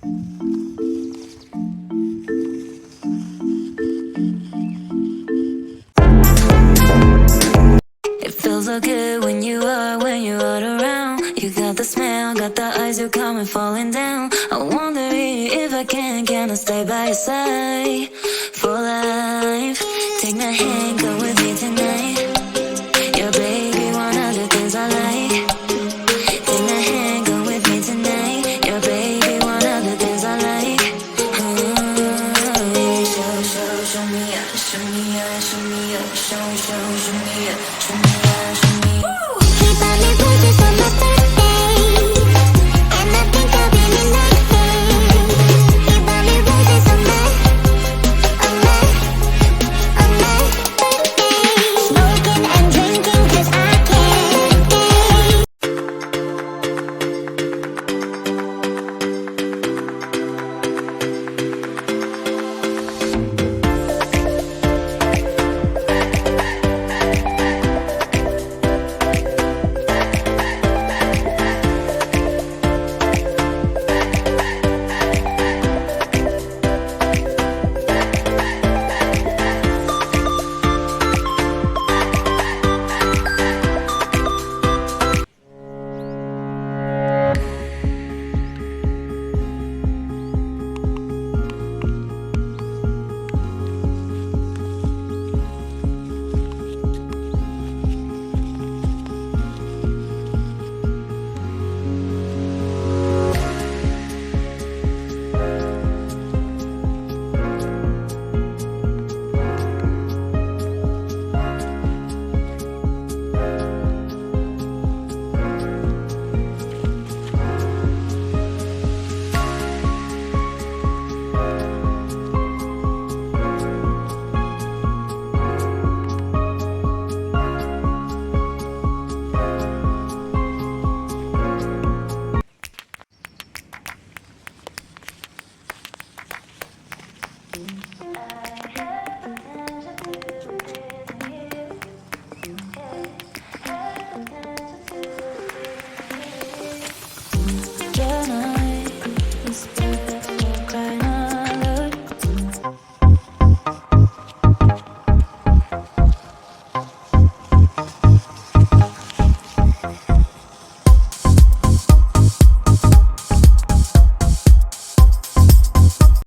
It feels so good when you're around. You got the smell, got the eyes, you're coming, falling down. I wonder if I can I stay by your side for life? Take my hand, go